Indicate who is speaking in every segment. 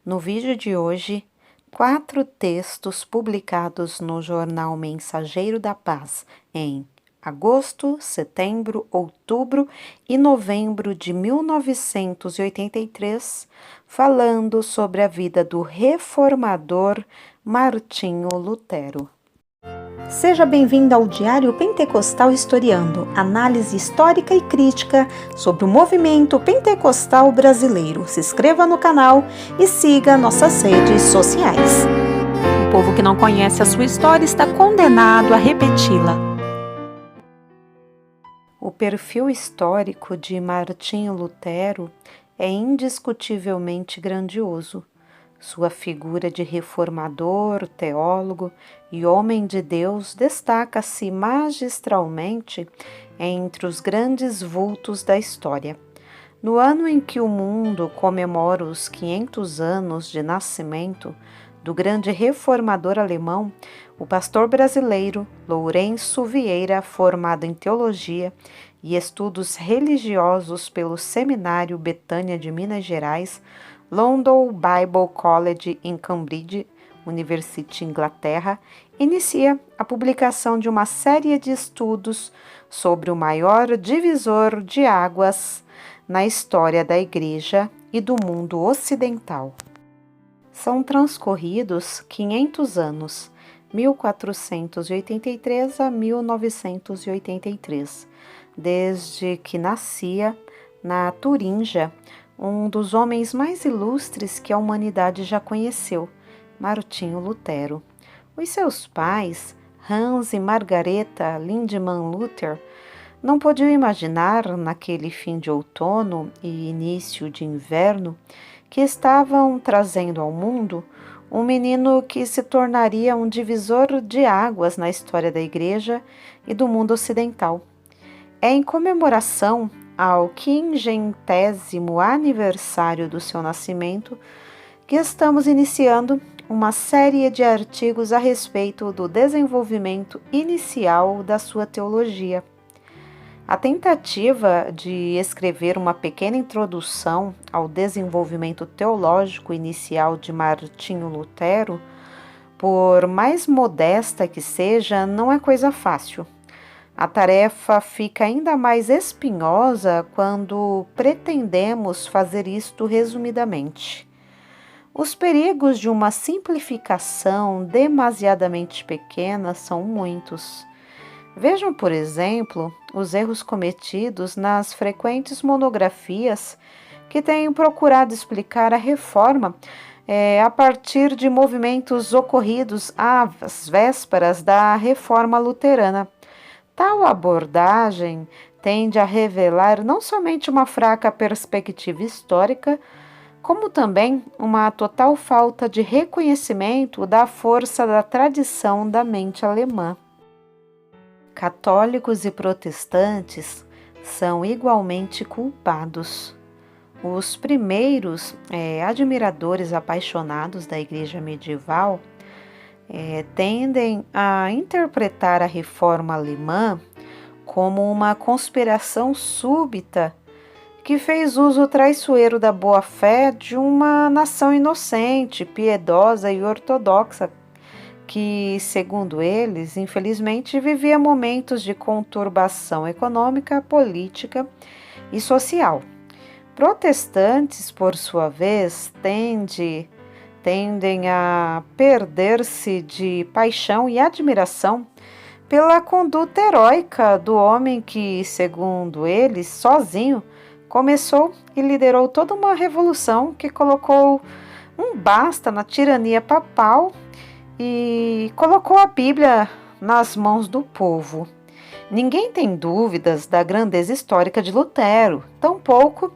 Speaker 1: No vídeo de hoje, 4 textos publicados no jornal Mensageiro da Paz em agosto, setembro, outubro e novembro de 1983, falando sobre a vida do reformador Martinho Lutero. Seja bem-vindo ao Diário Pentecostal Historiando, análise histórica e crítica sobre o movimento pentecostal brasileiro. Se inscreva no canal e siga nossas redes sociais. O povo que não conhece a sua história está condenado a repeti-la. O perfil histórico de Martinho Lutero é indiscutivelmente grandioso. Sua figura de reformador, teólogo e homem de Deus destaca-se magistralmente entre os grandes vultos da história. No ano em que o mundo comemora os 500 anos de nascimento do grande reformador alemão, o pastor brasileiro Lourenço Vieira, formado em teologia e estudos religiosos pelo Seminário Betânia de Minas Gerais, London Bible College em Cambridge, University, Inglaterra, inicia a publicação de uma série de estudos sobre o maior divisor de águas na história da Igreja e do mundo ocidental. São transcorridos 500 anos, 1483 a 1983, desde que nascia na Turíngia um dos homens mais ilustres que a humanidade já conheceu, Martinho Lutero. Os seus pais, Hans e Margareta Lindemann Luther, não podiam imaginar, naquele fim de outono e início de inverno, que estavam trazendo ao mundo um menino que se tornaria um divisor de águas na história da Igreja e do mundo ocidental. É em comemoração ao 500º aniversário do seu nascimento que estamos iniciando uma série de artigos a respeito do desenvolvimento inicial da sua teologia. A tentativa de escrever uma pequena introdução ao desenvolvimento teológico inicial de Martinho Lutero, por mais modesta que seja, não é coisa fácil. A tarefa fica ainda mais espinhosa quando pretendemos fazer isto resumidamente. Os perigos de uma simplificação demasiadamente pequena são muitos. Vejam, por exemplo, os erros cometidos nas frequentes monografias que têm procurado explicar a reforma a partir de movimentos ocorridos às vésperas da reforma luterana. Tal abordagem tende a revelar não somente uma fraca perspectiva histórica, como também uma total falta de reconhecimento da força da tradição da mente alemã. Católicos e protestantes são igualmente culpados. Os primeiros admiradores apaixonados da Igreja medieval tendem a interpretar a reforma alemã como uma conspiração súbita que fez uso traiçoeiro da boa-fé de uma nação inocente, piedosa e ortodoxa, que, segundo eles, infelizmente vivia momentos de conturbação econômica, política e social. Protestantes, por sua vez, tendem a perder-se de paixão e admiração pela conduta heróica do homem que, segundo eles, sozinho, começou e liderou toda uma revolução que colocou um basta na tirania papal e colocou a Bíblia nas mãos do povo. Ninguém tem dúvidas da grandeza histórica de Lutero, tampouco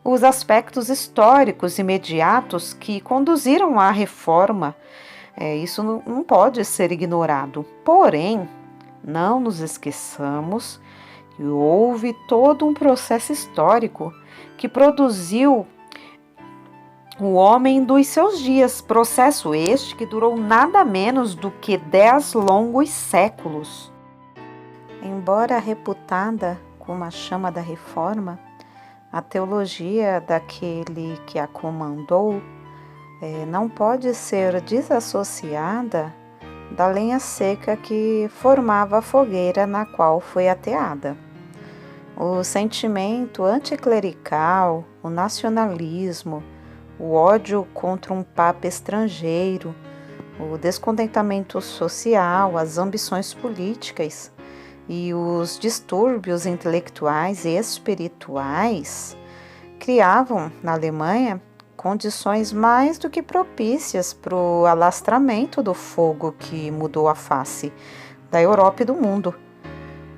Speaker 1: os aspectos históricos imediatos que conduziram à reforma. Isso não pode ser ignorado. Porém, não nos esqueçamos que houve todo um processo histórico que produziu o homem dos seus dias, processo este que durou nada menos do que 10 longos séculos. Embora reputada como a chama da reforma, a teologia daquele que a comandou não pode ser desassociada da lenha seca que formava a fogueira na qual foi ateada. O sentimento anticlerical, o nacionalismo, o ódio contra um papa estrangeiro, o descontentamento social, as ambições políticas e os distúrbios intelectuais e espirituais criavam na Alemanha condições mais do que propícias para o alastramento do fogo que mudou a face da Europa e do mundo.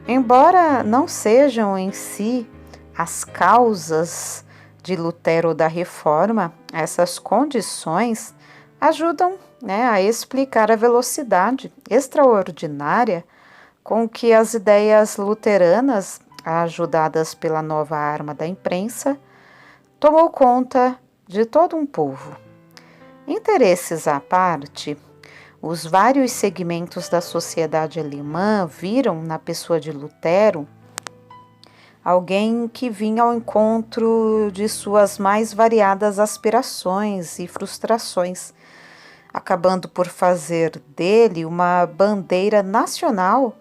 Speaker 1: Embora não sejam em si as causas de Lutero da Reforma, essas condições ajudam, a explicar a velocidade extraordinária com que as ideias luteranas, ajudadas pela nova arma da imprensa, tomou conta de todo um povo. Interesses à parte, os vários segmentos da sociedade alemã viram na pessoa de Lutero alguém que vinha ao encontro de suas mais variadas aspirações e frustrações, acabando por fazer dele uma bandeira nacional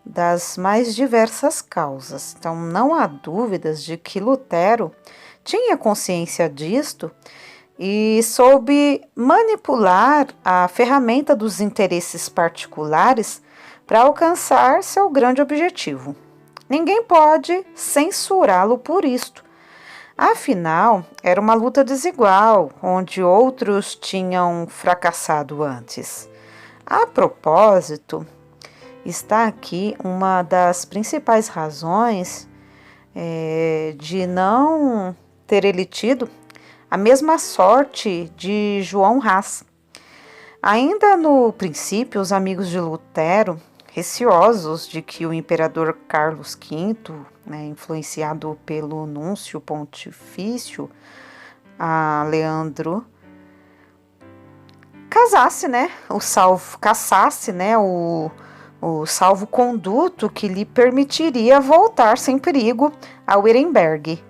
Speaker 1: das mais diversas causas. Então, não há dúvidas de que Lutero tinha consciência disto e soube manipular a ferramenta dos interesses particulares para alcançar seu grande objetivo. Ninguém pode censurá-lo por isto. Afinal, era uma luta desigual, onde outros tinham fracassado antes. A propósito, está aqui uma das principais razões de não ter ele tido a mesma sorte de João Hus. Ainda no princípio, os amigos de Lutero, receosos de que o imperador Carlos V, influenciado pelo núncio pontifício a Leandro, cassasse o salvo-conduto que lhe permitiria voltar sem perigo a Wittenberg.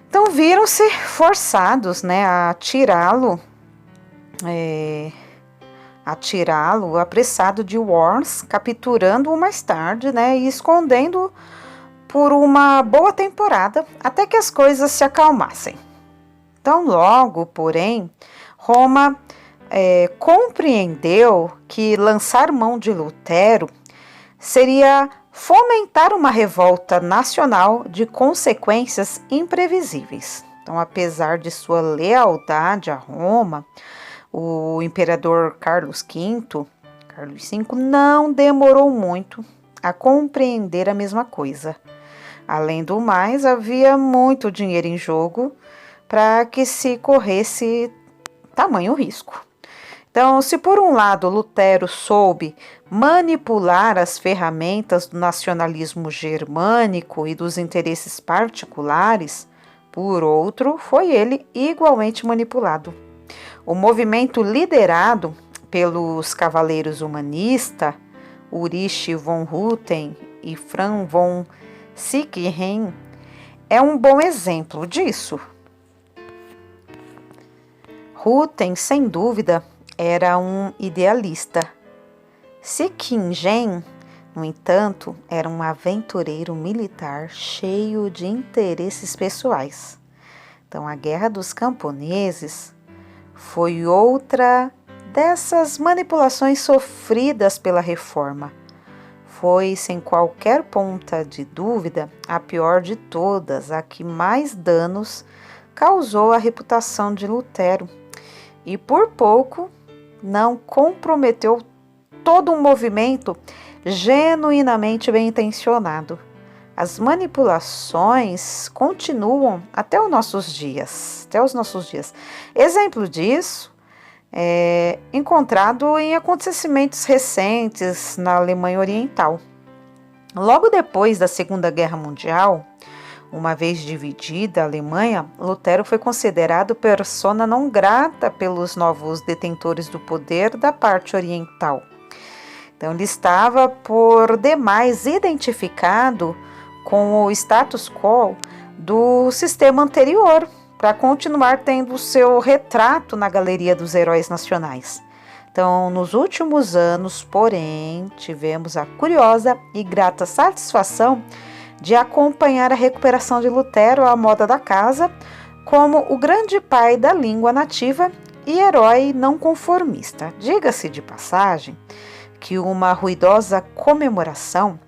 Speaker 1: Então viram-se forçados a tirá-lo apressado de Worms, capturando-o mais tarde e escondendo por uma boa temporada até que as coisas se acalmassem. Então logo, porém, Roma compreendeu que lançar mão de Lutero seria fomentar uma revolta nacional de consequências imprevisíveis. Então, apesar de sua lealdade a Roma, o imperador Carlos V não demorou muito a compreender a mesma coisa. Além do mais, havia muito dinheiro em jogo para que se corresse tamanho risco. Então, se por um lado Lutero soube manipular as ferramentas do nacionalismo germânico e dos interesses particulares, por outro, foi ele igualmente manipulado. O movimento liderado pelos cavaleiros humanistas, Ulrich von Hutten e Franz von Sickingen, é um bom exemplo disso. Hutten, sem dúvida, era um idealista. Sickingen, no entanto, era um aventureiro militar cheio de interesses pessoais. Então, a Guerra dos Camponeses foi outra dessas manipulações sofridas pela Reforma. Foi, sem qualquer ponta de dúvida, a pior de todas, a que mais danos causou à reputação de Lutero e, por pouco, não comprometeu todo um movimento genuinamente bem intencionado. As manipulações continuam até os nossos dias. Exemplo disso é encontrado em acontecimentos recentes na Alemanha Oriental. Logo depois da Segunda Guerra Mundial, uma vez dividida a Alemanha, Lutero foi considerado persona não grata pelos novos detentores do poder da parte oriental. Então, ele estava por demais identificado com o status quo do sistema anterior, para continuar tendo o seu retrato na galeria dos heróis nacionais. Então, nos últimos anos, porém, tivemos a curiosa e grata satisfação de acompanhar a recuperação de Lutero à moda da casa como o grande pai da língua nativa e herói não conformista. Diga-se de passagem que uma ruidosa comemoração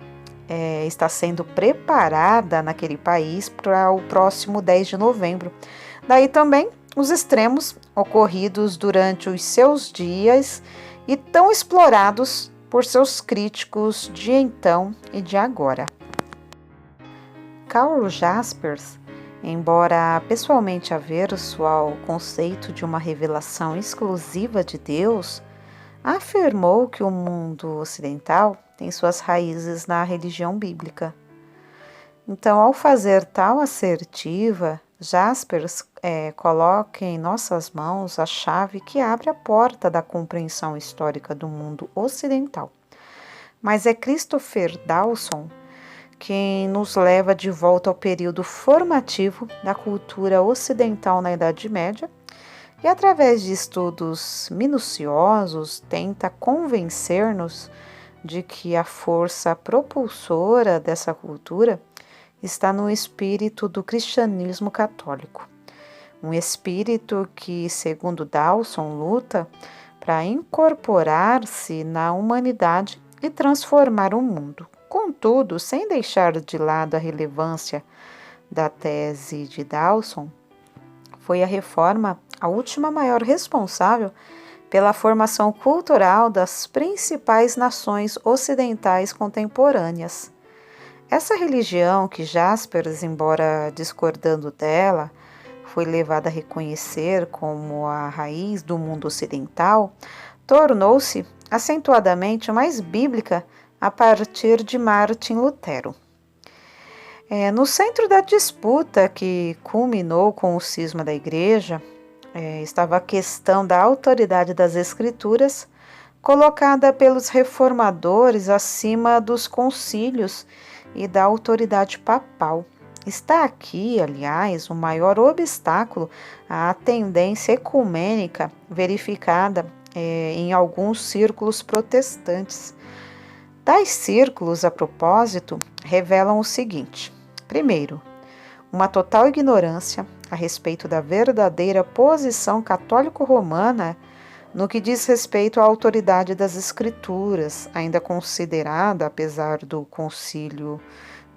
Speaker 1: está sendo preparada naquele país para o próximo 10 de novembro. Daí também os extremos ocorridos durante os seus dias e tão explorados por seus críticos de então e de agora. Karl Jaspers, embora pessoalmente averso ao conceito de uma revelação exclusiva de Deus, afirmou que o mundo ocidental tem suas raízes na religião bíblica. Então, ao fazer tal assertiva, Jaspers coloca em nossas mãos a chave que abre a porta da compreensão histórica do mundo ocidental. Mas é Christopher Dawson quem nos leva de volta ao período formativo da cultura ocidental na Idade Média e, através de estudos minuciosos, tenta convencer-nos de que a força propulsora dessa cultura está no espírito do cristianismo católico. Um espírito que, segundo Dawson, luta para incorporar-se na humanidade e transformar o mundo. Contudo, sem deixar de lado a relevância da tese de Dawson, foi a Reforma a última maior responsável pela formação cultural das principais nações ocidentais contemporâneas. Essa religião que Jaspers, embora discordando dela, foi levada a reconhecer como a raiz do mundo ocidental, tornou-se acentuadamente mais bíblica a partir de Martim Lutero. No centro da disputa que culminou com o cisma da Igreja, estava a questão da autoridade das Escrituras, colocada pelos reformadores acima dos concílios e da autoridade papal. Está aqui, aliás, o maior obstáculo à tendência ecumênica verificada em alguns círculos protestantes. Tais círculos, a propósito, revelam o seguinte: primeiro, uma total ignorância a respeito da verdadeira posição católico-romana no que diz respeito à autoridade das Escrituras, ainda considerada, apesar do Concílio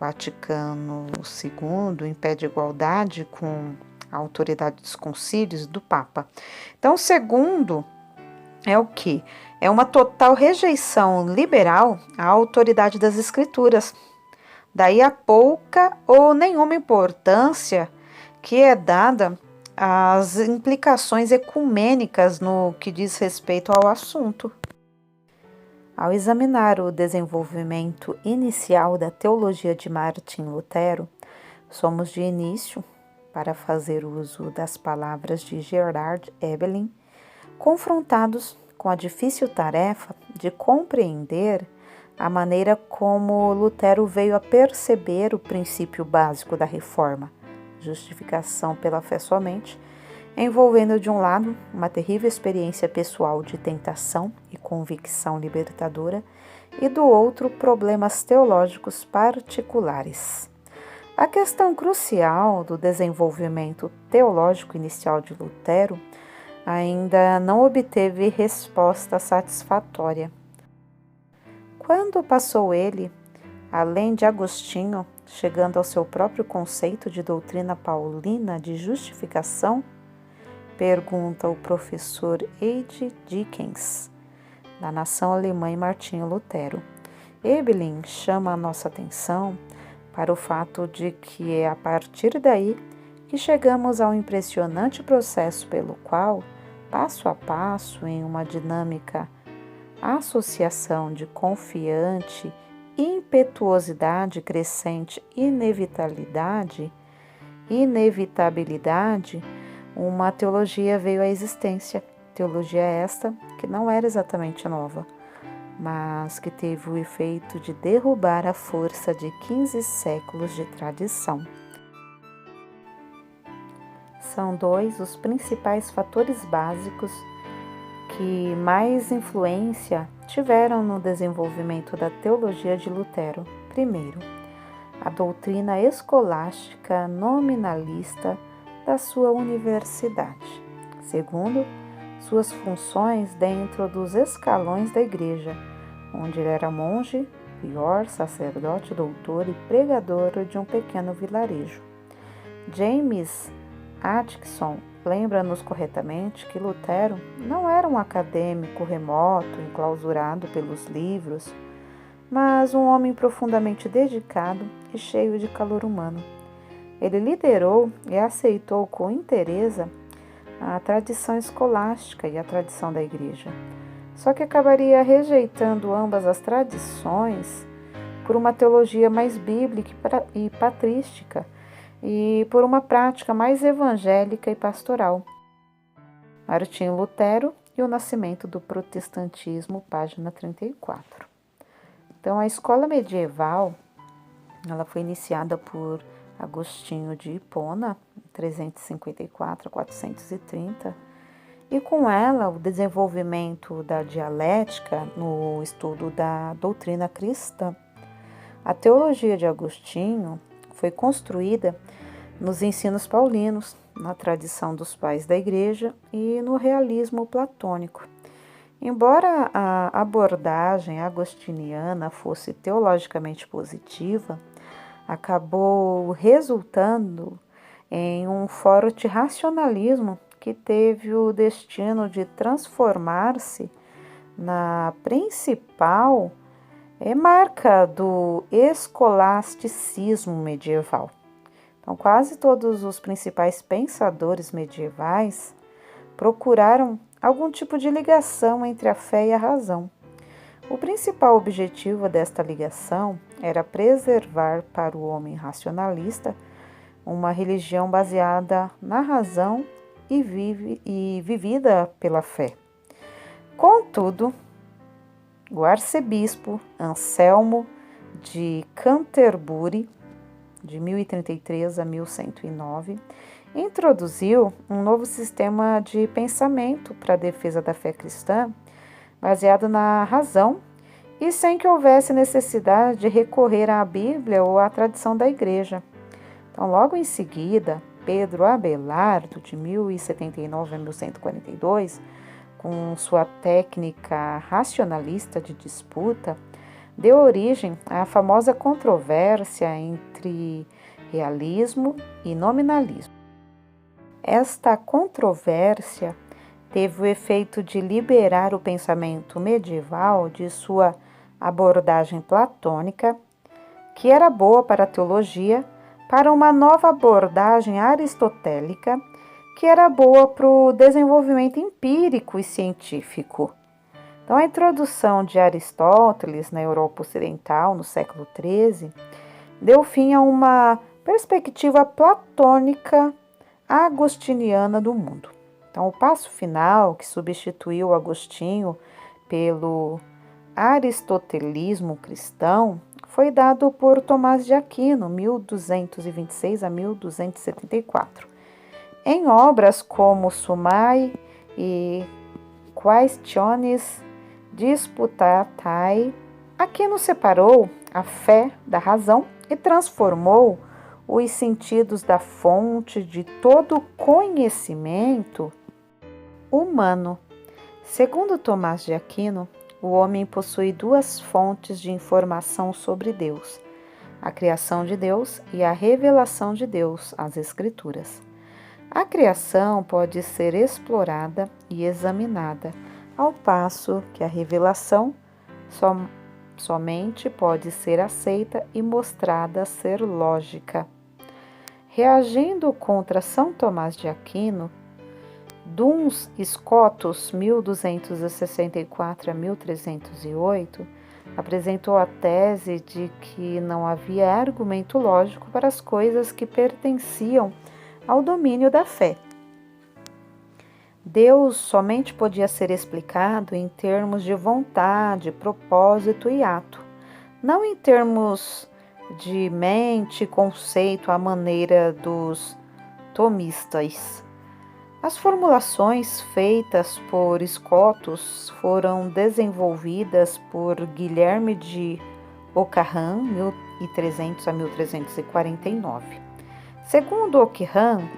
Speaker 1: Vaticano II, em pé de igualdade com a autoridade dos concílios do Papa. Então, segundo, é o quê? É uma total rejeição liberal à autoridade das Escrituras. Daí a pouca ou nenhuma importância que é dada às implicações ecumênicas no que diz respeito ao assunto. Ao examinar o desenvolvimento inicial da teologia de Martim Lutero, somos de início, para fazer uso das palavras de Gerard Evelyn, confrontados com a difícil tarefa de compreender a maneira como Lutero veio a perceber o princípio básico da reforma, justificação pela fé somente, envolvendo de um lado uma terrível experiência pessoal de tentação e convicção libertadora e do outro problemas teológicos particulares. A questão crucial do desenvolvimento teológico inicial de Lutero ainda não obteve resposta satisfatória. Quando passou ele, além de Agostinho, chegando ao seu próprio conceito de doutrina paulina de justificação? Pergunta o professor H. Dickens, da nação alemã e Martinho Lutero. Evelyn chama a nossa atenção para o fato de que é a partir daí que chegamos ao impressionante processo pelo qual, passo a passo, em uma dinâmica associação de confiante impetuosidade crescente, inevitabilidade, uma teologia veio à existência. Teologia esta que não era exatamente nova, mas que teve o efeito de derrubar a força de 15 séculos de tradição. são dois os principais fatores básicos que mais influência tiveram no desenvolvimento da teologia de Lutero. Primeiro, a doutrina escolástica nominalista da sua universidade. Segundo, suas funções dentro dos escalões da igreja, onde ele era monge, prior, sacerdote, doutor e pregador de um pequeno vilarejo. James Atkinson lembra-nos corretamente que Lutero não era um acadêmico remoto, enclausurado pelos livros, mas um homem profundamente dedicado e cheio de calor humano. Ele liderou e aceitou com interesse a tradição escolástica e a tradição da igreja. Só que acabaria rejeitando ambas as tradições por uma teologia mais bíblica e patrística e por uma prática mais evangélica e pastoral. Martinho Lutero e o nascimento do protestantismo, página 34. Então, a escola medieval, ela foi iniciada por Agostinho de Hipona, 354 a 430, e com ela o desenvolvimento da dialética no estudo da doutrina cristã. A teologia de Agostinho foi construída nos ensinos paulinos, na tradição dos pais da igreja e no realismo platônico. Embora a abordagem agostiniana fosse teologicamente positiva, acabou resultando em um forte racionalismo que teve o destino de transformar-se na principal marca do escolasticismo medieval. Então, quase todos os principais pensadores medievais procuraram algum tipo de ligação entre a fé e a razão. O principal objetivo desta ligação era preservar para o homem racionalista uma religião baseada na razão e vivida pela fé. Contudo, o arcebispo Anselmo de Canterbury, de 1033 a 1109, introduziu um novo sistema de pensamento para a defesa da fé cristã, baseado na razão e sem que houvesse necessidade de recorrer à Bíblia ou à tradição da igreja. Então, logo em seguida, Pedro Abelardo, de 1079 a 1142, com sua técnica racionalista de disputa, deu origem à famosa controvérsia entre realismo e nominalismo. Esta controvérsia teve o efeito de liberar o pensamento medieval de sua abordagem platônica, que era boa para a teologia, para uma nova abordagem aristotélica, que era boa para o desenvolvimento empírico e científico. Então, a introdução de Aristóteles na Europa Ocidental, no século XIII, deu fim a uma perspectiva platônica agostiniana do mundo. Então, o passo final, que substituiu Agostinho pelo aristotelismo cristão, foi dado por Tomás de Aquino, 1226 a 1274. Em obras como Summae e Quaestiones Disputatae, Aquino separou a fé da razão e transformou os sentidos da fonte de todo conhecimento humano. Segundo Tomás de Aquino, o homem possui duas fontes de informação sobre Deus: a criação de Deus e a revelação de Deus, as Escrituras. A criação pode ser explorada e examinada, ao passo que a revelação somente pode ser aceita e mostrada ser lógica. Reagindo contra São Tomás de Aquino, Duns Scotus, 1264 a 1308, apresentou a tese de que não havia argumento lógico para as coisas que pertenciam ao domínio da fé. Deus somente podia ser explicado em termos de vontade, propósito e ato, não em termos de mente, conceito, à maneira dos tomistas. As formulações feitas por Scotus foram desenvolvidas por Guilherme de Ockham, 1300 a 1349. Segundo Ockham,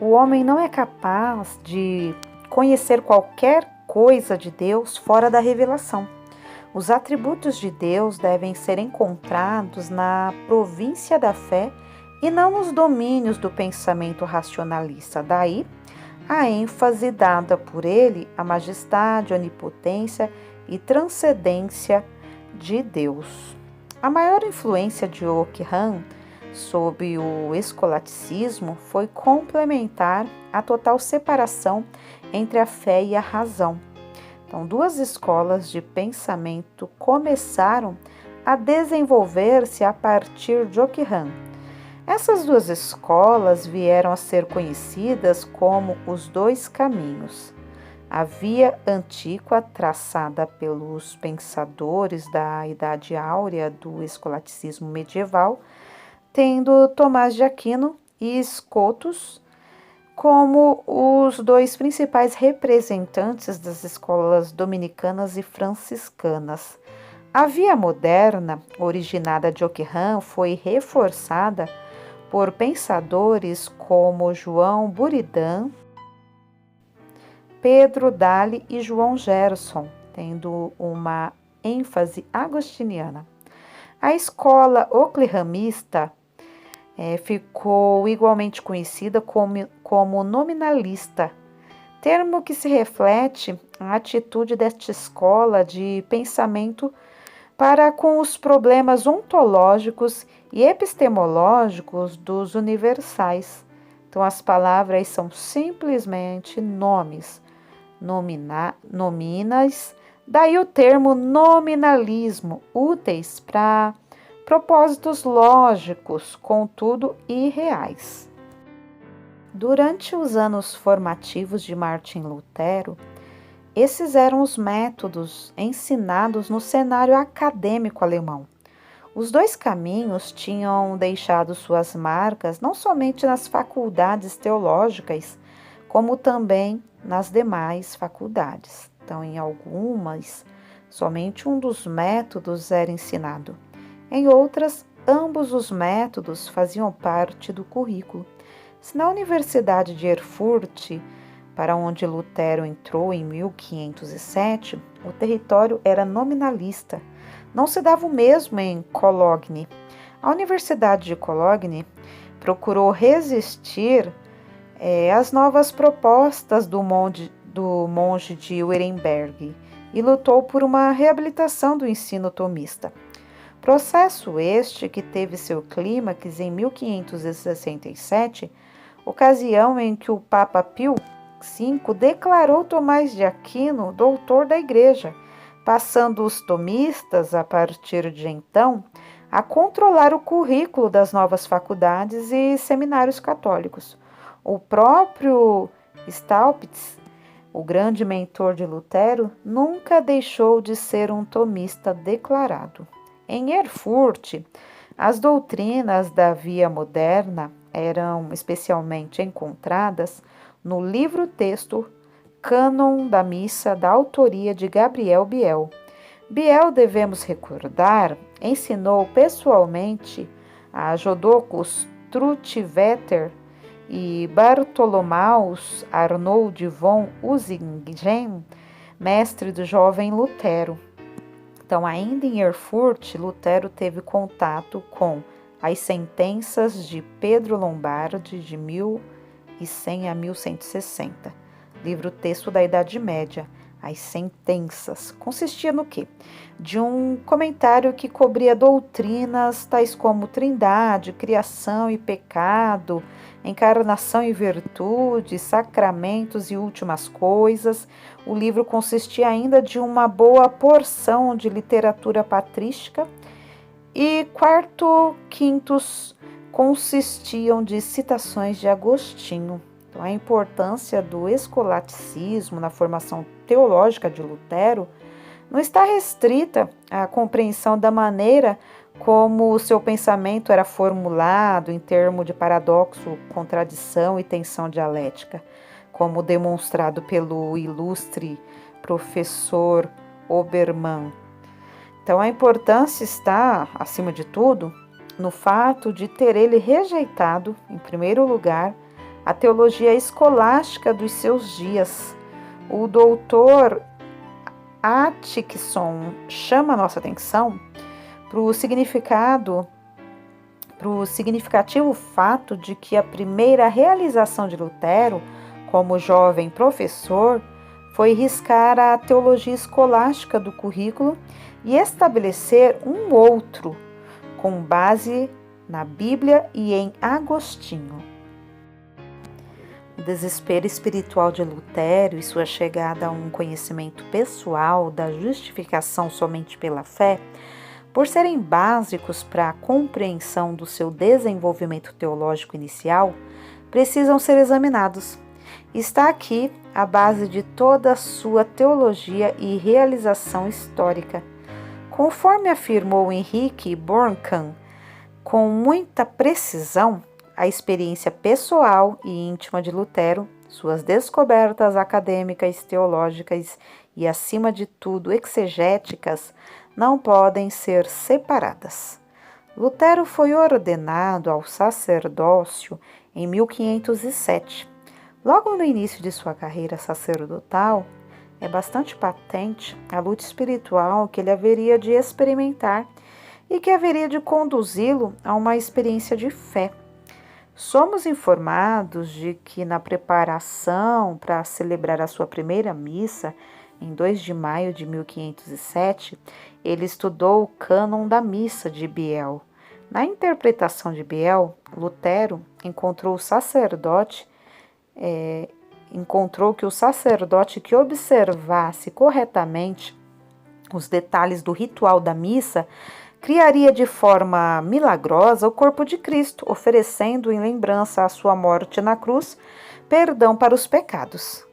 Speaker 1: o homem não é capaz de conhecer qualquer coisa de Deus fora da revelação. Os atributos de Deus devem ser encontrados na província da fé e não nos domínios do pensamento racionalista. Daí, a ênfase dada por ele à majestade, onipotência e transcendência de Deus. A maior influência de Ockham sobre o escolasticismo foi complementar a total separação entre a fé e a razão. Então, duas escolas de pensamento começaram a desenvolver-se a partir de Ockham. Essas duas escolas vieram a ser conhecidas como os dois caminhos. A via antiga traçada pelos pensadores da Idade Áurea do escolasticismo medieval, tendo Tomás de Aquino e Scotus como os dois principais representantes das escolas dominicanas e franciscanas. A via moderna, originada de Ockham, foi reforçada por pensadores como João Buridan, Pedro Dalle e João Gerson, tendo uma ênfase agostiniana. A escola ockhamista ficou igualmente conhecida como nominalista, termo que se reflete a atitude desta escola de pensamento para com os problemas ontológicos e epistemológicos dos universais. Então, as palavras são simplesmente nomes, nominais, daí o termo nominalismo, úteis para propósitos lógicos, contudo irreais. Durante os anos formativos de Martim Lutero, esses eram os métodos ensinados no cenário acadêmico alemão. Os dois caminhos tinham deixado suas marcas não somente nas faculdades teológicas, como também nas demais faculdades. Então, em algumas, somente um dos métodos era ensinado. Em outras, ambos os métodos faziam parte do currículo. Se na Universidade de Erfurt, para onde Lutero entrou em 1507, o território era nominalista. Não se dava o mesmo em Cologne. A Universidade de Cologne procurou resistir às novas propostas do monge de Wittenberg e lutou por uma reabilitação do ensino tomista. Processo este que teve seu clímax em 1567, ocasião em que o Papa Pio V declarou Tomás de Aquino doutor da Igreja, passando os tomistas, a partir de então, a controlar o currículo das novas faculdades e seminários católicos. O próprio Staupitz, o grande mentor de Lutero, nunca deixou de ser um tomista declarado. Em Erfurt, as doutrinas da via moderna eram especialmente encontradas no livro-texto Cânon da Missa, da autoria de Gabriel Biel. Biel, devemos recordar, ensinou pessoalmente a Jodocus Trutvetter e Bartholomaus Arnold von Usingen, mestre do jovem Lutero. Então, ainda em Erfurt, Lutero teve contato com as sentenças de Pedro Lombardi de 1100 a 1160, livro-texto da Idade Média. As sentenças consistia no quê? De um comentário que cobria doutrinas tais como trindade, criação e pecado, encarnação e virtude, sacramentos e últimas coisas. O livro consistia ainda de uma boa porção de literatura patrística e quintos consistiam de citações de Agostinho. Então, a importância do escolasticismo na formação teológica de Lutero não está restrita à compreensão da maneira como o seu pensamento era formulado em termos de paradoxo, contradição e tensão dialética, como demonstrado pelo ilustre professor Obermann. Então, a importância está, acima de tudo, no fato de ter ele rejeitado, em primeiro lugar, a teologia escolástica dos seus dias. O doutor Atkinson chama nossa atenção para o significativo fato de que a primeira realização de Lutero, como jovem professor, foi riscar a teologia escolástica do currículo e estabelecer um outro, com base na Bíblia e em Agostinho. O desespero espiritual de Lutero e sua chegada a um conhecimento pessoal da justificação somente pela fé, por serem básicos para a compreensão do seu desenvolvimento teológico inicial, precisam ser examinados. Está aqui a base de toda a sua teologia e realização histórica. Conforme afirmou Henrique Bornkamm, com muita precisão, a experiência pessoal e íntima de Lutero, suas descobertas acadêmicas, teológicas e, acima de tudo, exegéticas, não podem ser separadas. Lutero foi ordenado ao sacerdócio em 1507. Logo no início de sua carreira sacerdotal, é bastante patente a luta espiritual que ele haveria de experimentar e que haveria de conduzi-lo a uma experiência de fé. Somos informados de que na preparação para celebrar a sua primeira missa, em 2 de maio de 1507, ele estudou o cânon da missa de Biel. Na interpretação de Biel, Lutero encontrou que o sacerdote que observasse corretamente os detalhes do ritual da missa criaria de forma milagrosa o corpo de Cristo, oferecendo em lembrança à sua morte na cruz perdão para os pecados.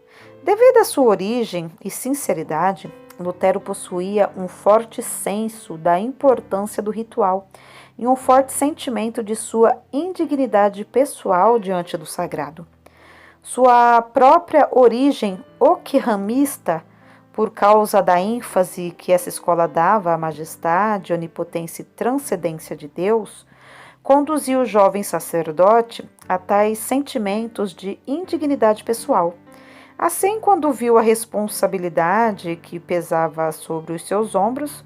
Speaker 1: Devido à sua origem e sinceridade, Lutero possuía um forte senso da importância do ritual e um forte sentimento de sua indignidade pessoal diante do sagrado. Sua própria origem ockhamista, por causa da ênfase que essa escola dava à majestade, onipotência e transcendência de Deus, conduziu o jovem sacerdote a tais sentimentos de indignidade pessoal. Assim, quando viu a responsabilidade que pesava sobre os seus ombros,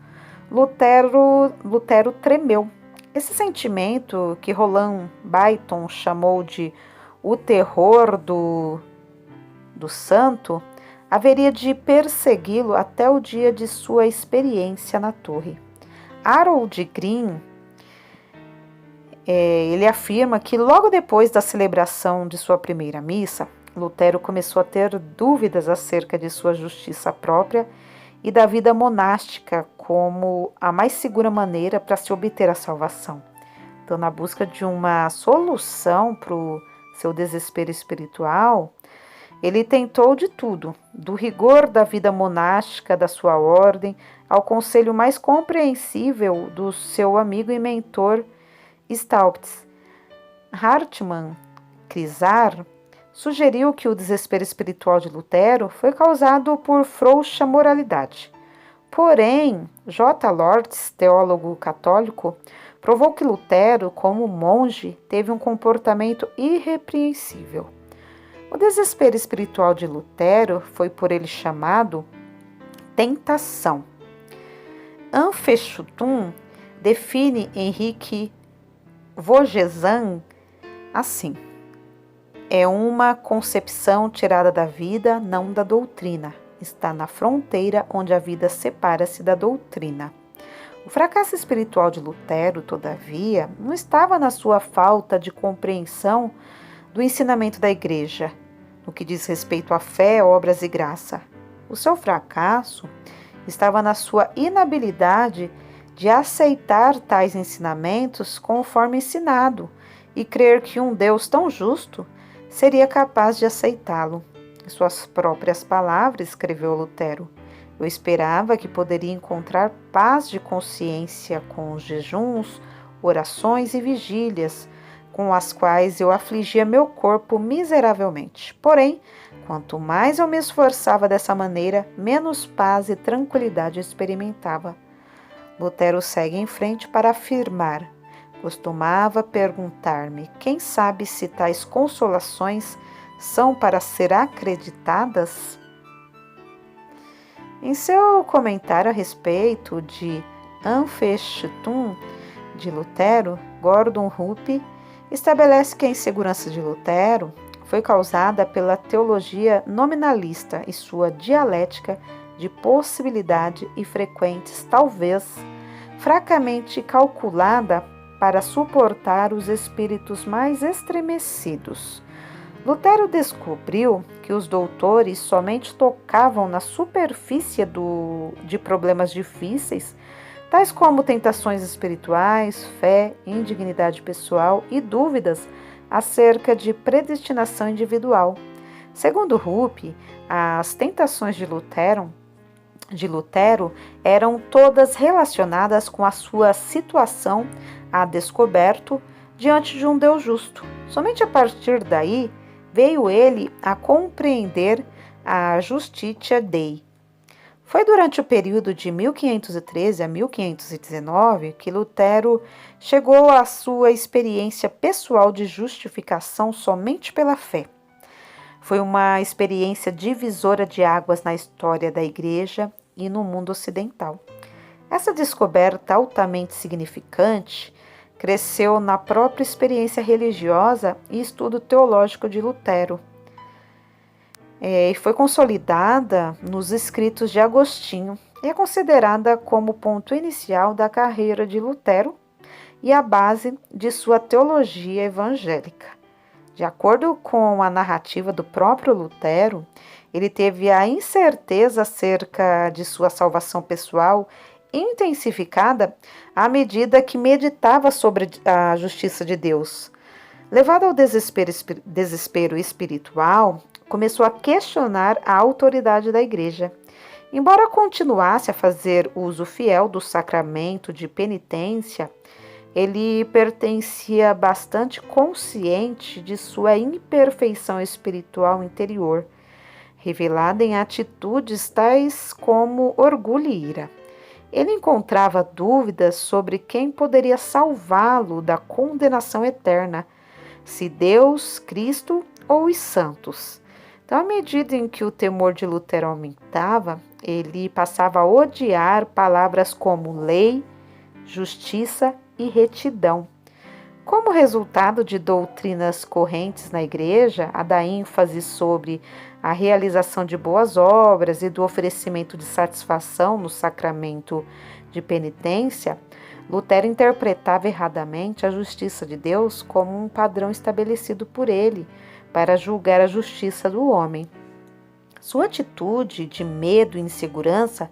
Speaker 1: Lutero tremeu. Esse sentimento, que Roland Bayton chamou de o terror do santo, haveria de persegui-lo até o dia de sua experiência na torre. Harold Green, ele afirma que logo depois da celebração de sua primeira missa, Lutero começou a ter dúvidas acerca de sua justiça própria e da vida monástica como a mais segura maneira para se obter a salvação. Então, na busca de uma solução para o seu desespero espiritual, ele tentou de tudo, do rigor da vida monástica da sua ordem ao conselho mais compreensível do seu amigo e mentor Staupitz. Hartmann Crisar sugeriu que o desespero espiritual de Lutero foi causado por frouxa moralidade. Porém, J. Lortz, teólogo católico, provou que Lutero, como monge, teve um comportamento irrepreensível. O desespero espiritual de Lutero foi por ele chamado tentação. Anfechtung define Henrique Vogesen assim: é uma concepção tirada da vida, não da doutrina. Está na fronteira onde a vida separa-se da doutrina. O fracasso espiritual de Lutero, todavia, não estava na sua falta de compreensão do ensinamento da Igreja, no que diz respeito à fé, obras e graça. O seu fracasso estava na sua inabilidade de aceitar tais ensinamentos conforme ensinado e crer que um Deus tão justo seria capaz de aceitá-lo. Em suas próprias palavras, escreveu Lutero: Eu esperava que poderia encontrar paz de consciência com jejuns, orações e vigílias, com as quais eu afligia meu corpo miseravelmente. Porém, quanto mais eu me esforçava dessa maneira, menos paz e tranquilidade eu experimentava. Lutero segue em frente para afirmar: costumava perguntar-me, quem sabe se tais consolações são para ser acreditadas? Em seu comentário a respeito de Anfechtung de Lutero, Gordon Rupp estabelece que a insegurança de Lutero foi causada pela teologia nominalista e sua dialética de possibilidade e frequentes, talvez fracamente calculada para suportar os espíritos mais estremecidos. Lutero descobriu que os doutores somente tocavam na superfície de problemas difíceis, tais como tentações espirituais, fé, indignidade pessoal e dúvidas acerca de predestinação individual. Segundo Rupp, as tentações de Lutero eram todas relacionadas com a sua situação a descoberto diante de um Deus justo. Somente a partir daí veio ele a compreender a Justitia Dei. Foi durante o período de 1513 a 1519 que Lutero chegou à sua experiência pessoal de justificação somente pela fé. Foi uma experiência divisora de águas na história da Igreja e no mundo ocidental. Essa descoberta altamente significante cresceu na própria experiência religiosa e estudo teológico de Lutero. E foi consolidada nos escritos de Agostinho e é considerada como ponto inicial da carreira de Lutero e a base de sua teologia evangélica. De acordo com a narrativa do próprio Lutero, ele teve a incerteza acerca de sua salvação pessoal intensificada à medida que meditava sobre a justiça de Deus. Levado ao desespero espiritual, começou a questionar a autoridade da Igreja. Embora continuasse a fazer uso fiel do sacramento de penitência, ele pertencia bastante consciente de sua imperfeição espiritual interior, revelada em atitudes tais como orgulho e ira. Ele encontrava dúvidas sobre quem poderia salvá-lo da condenação eterna, se Deus, Cristo ou os santos. Então, à medida em que o temor de Lutero aumentava, ele passava a odiar palavras como lei, justiça e retidão. Como resultado de doutrinas correntes na Igreja, a da ênfase sobre a realização de boas obras e do oferecimento de satisfação no sacramento de penitência, Lutero interpretava erradamente a justiça de Deus como um padrão estabelecido por ele para julgar a justiça do homem. Sua atitude de medo e insegurança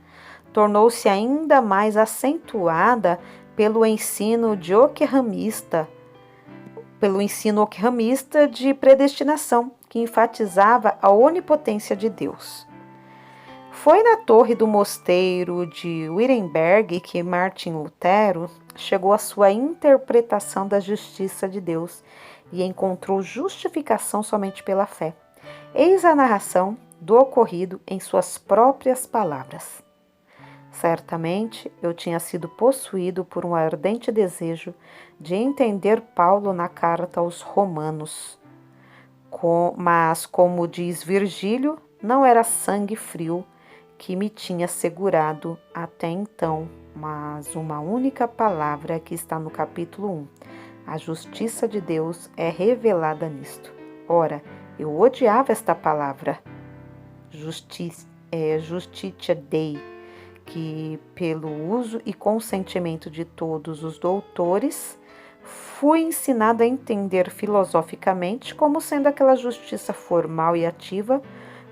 Speaker 1: tornou-se ainda mais acentuada pelo ensino ockham de predestinação, que enfatizava a onipotência de Deus. Foi na torre do mosteiro de Wittenberg que Martim Lutero chegou à sua interpretação da justiça de Deus e encontrou justificação somente pela fé. Eis a narração do ocorrido em suas próprias palavras. Certamente eu tinha sido possuído por um ardente desejo de entender Paulo na carta aos Romanos. Mas, como diz Virgílio, não era sangue frio que me tinha segurado até então, mas uma única palavra que está no capítulo 1. A justiça de Deus é revelada nisto. Ora, eu odiava esta palavra, Justitia Dei, que pelo uso e consentimento de todos os doutores, fui ensinado a entender filosoficamente como sendo aquela justiça formal e ativa,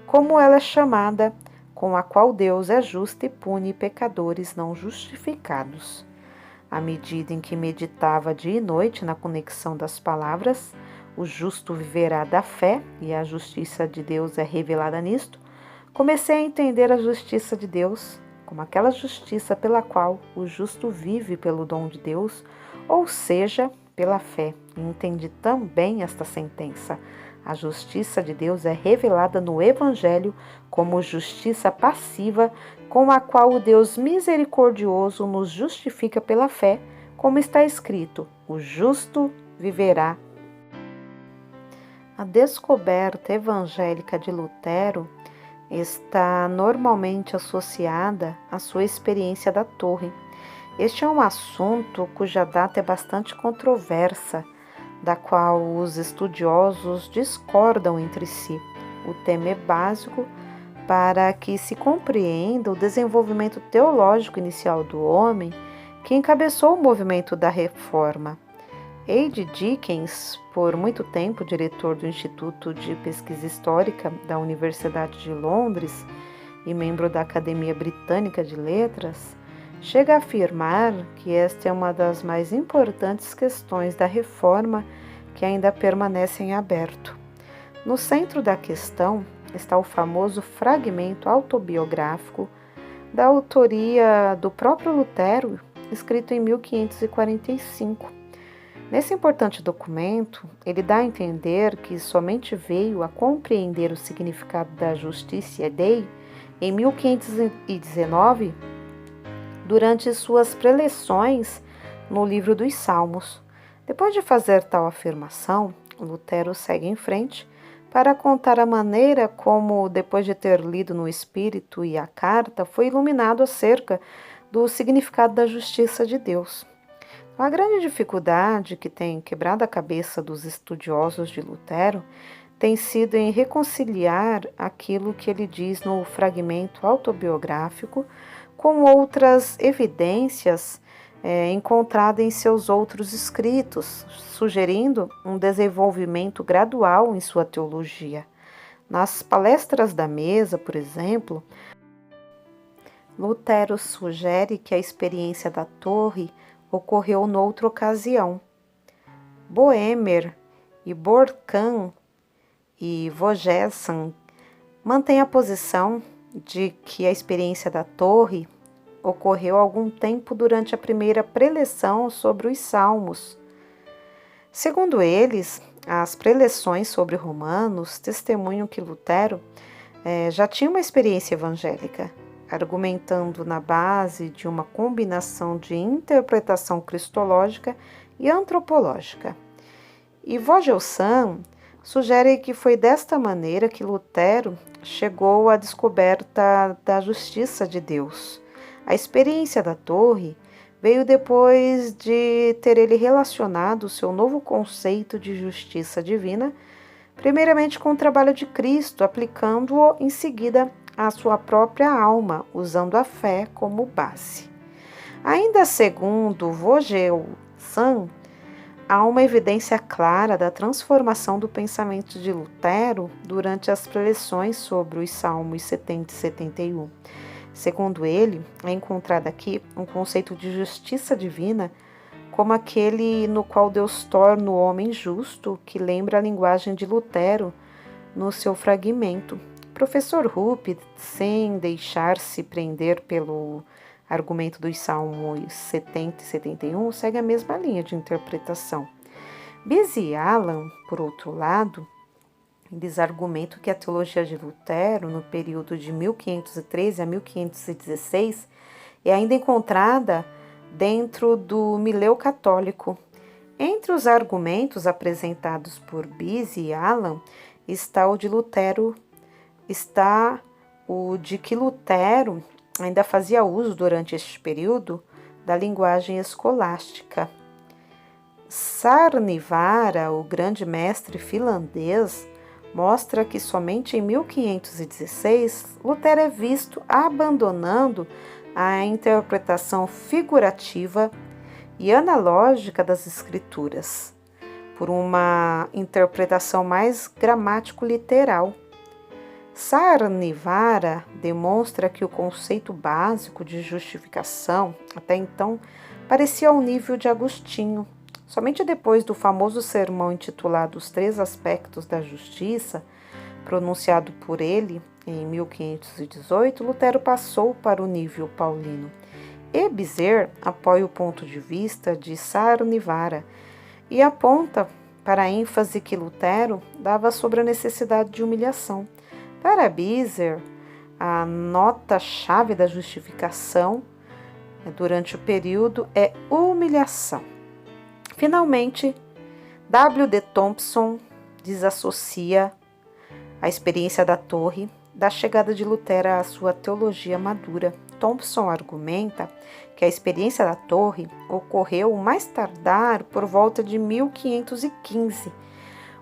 Speaker 1: como ela é chamada, com a qual Deus é justo e pune pecadores não justificados. À medida em que meditava dia e noite na conexão das palavras, o justo viverá da fé e a justiça de Deus é revelada nisto, comecei a entender a justiça de Deus como aquela justiça pela qual o justo vive pelo dom de Deus, ou seja, pela fé. E entendi também esta sentença. A justiça de Deus é revelada no Evangelho como justiça passiva, com a qual o Deus misericordioso nos justifica pela fé, como está escrito: o justo viverá. A descoberta evangélica de Lutero está normalmente associada à sua experiência da Torre. Este é um assunto cuja data é bastante controversa, da qual os estudiosos discordam entre si. O tema é básico para que se compreenda o desenvolvimento teológico inicial do homem que encabeçou o movimento da Reforma. A.D. Dickens, por muito tempo diretor do Instituto de Pesquisa Histórica da Universidade de Londres e membro da Academia Britânica de Letras, chega a afirmar que esta é uma das mais importantes questões da Reforma que ainda permanecem em aberto. No centro da questão está o famoso fragmento autobiográfico da autoria do próprio Lutero, escrito em 1545. Nesse importante documento, ele dá a entender que somente veio a compreender o significado da Justitia Dei em 1519, durante suas preleções no livro dos Salmos. Depois de fazer tal afirmação, Lutero segue em frente para contar a maneira como, depois de ter lido no Espírito e a carta, foi iluminado acerca do significado da justiça de Deus. A grande dificuldade que tem quebrado a cabeça dos estudiosos de Lutero tem sido em reconciliar aquilo que ele diz no fragmento autobiográfico com outras evidências encontradas em seus outros escritos, sugerindo um desenvolvimento gradual em sua teologia. Nas palestras da mesa, por exemplo, Lutero sugere que a experiência da torre ocorreu noutra ocasião. Boehmer e Borcan e Vogesan mantêm a posição de que a experiência da torre ocorreu algum tempo durante a primeira preleção sobre os Salmos. Segundo eles, as preleções sobre Romanos testemunham que Lutero já tinha uma experiência evangélica, argumentando na base de uma combinação de interpretação cristológica e antropológica. E Vogelsan sugere que foi desta maneira que Lutero chegou à descoberta da justiça de Deus. A experiência da torre veio depois de ter ele relacionado o seu novo conceito de justiça divina, primeiramente com o trabalho de Cristo, aplicando-o em seguida à sua própria alma, usando a fé como base. Ainda segundo Vogelsan, há uma evidência clara da transformação do pensamento de Lutero durante as preleções sobre os Salmos 70 e 71. Segundo ele, é encontrado aqui um conceito de justiça divina como aquele no qual Deus torna o homem justo, que lembra a linguagem de Lutero no seu fragmento. Professor Rupp, sem deixar-se prender pelo argumento dos Salmos 70 e 71, segue a mesma linha de interpretação. Beze e Allen, por outro lado, eles argumentam que a teologia de Lutero, no período de 1513 a 1516, é ainda encontrada dentro do mileu católico. Entre os argumentos apresentados por Beze e Allen está o de que Lutero ainda fazia uso durante este período da linguagem escolástica. Sarnivara, o grande mestre finlandês, mostra que somente em 1516 Lutero é visto abandonando a interpretação figurativa e analógica das Escrituras por uma interpretação mais gramático-literal. Sarnivara demonstra que o conceito básico de justificação, até então, parecia ao nível de Agostinho. Somente depois do famoso sermão intitulado Os Três Aspectos da Justiça, pronunciado por ele, em 1518, Lutero passou para o nível paulino. E Bizer apoia o ponto de vista de Sarunivara e aponta para a ênfase que Lutero dava sobre a necessidade de humilhação. Para Bizer, a nota-chave da justificação durante o período é humilhação. Finalmente, W.D. Thompson desassocia a experiência da Torre da chegada de Lutero à sua teologia madura. Thompson argumenta que a experiência da Torre ocorreu mais tardar por volta de 1515.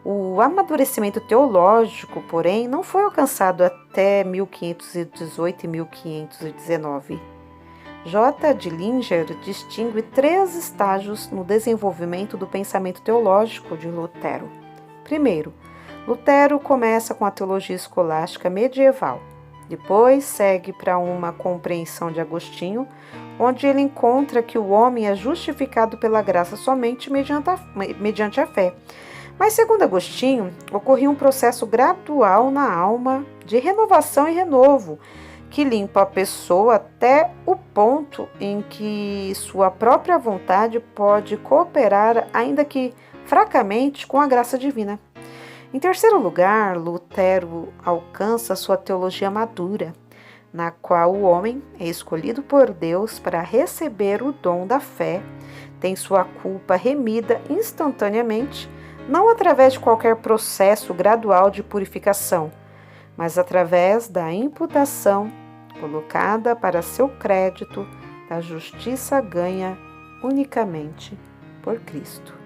Speaker 1: O amadurecimento teológico, porém, não foi alcançado até 1518 e 1519. J. Dillinger distingue 3 estágios no desenvolvimento do pensamento teológico de Lutero. Primeiro, Lutero começa com a teologia escolástica medieval. Depois segue para uma compreensão de Agostinho, onde ele encontra que o homem é justificado pela graça somente mediante a fé. Mas, segundo Agostinho, ocorria um processo gradual na alma de renovação e renovo, que limpa a pessoa até o ponto em que sua própria vontade pode cooperar, ainda que fracamente, com a graça divina. Em terceiro lugar, Lutero alcança sua teologia madura, na qual o homem é escolhido por Deus para receber o dom da fé, tem sua culpa remida instantaneamente, não através de qualquer processo gradual de purificação, mas através da imputação colocada para seu crédito da justiça ganha unicamente por Cristo.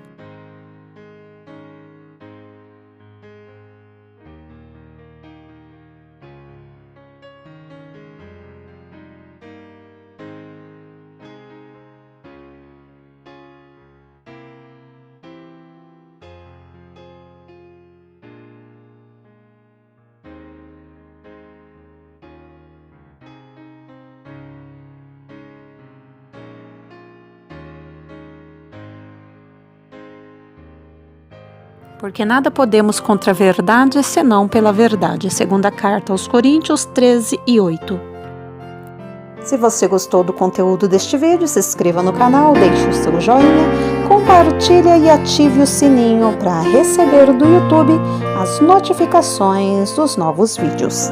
Speaker 2: Porque nada podemos contra a verdade, senão pela verdade. Segunda carta aos Coríntios 13:8.
Speaker 1: Se você gostou do conteúdo deste vídeo, se inscreva no canal, deixe o seu joinha, compartilhe e ative o sininho para receber do YouTube as notificações dos novos vídeos.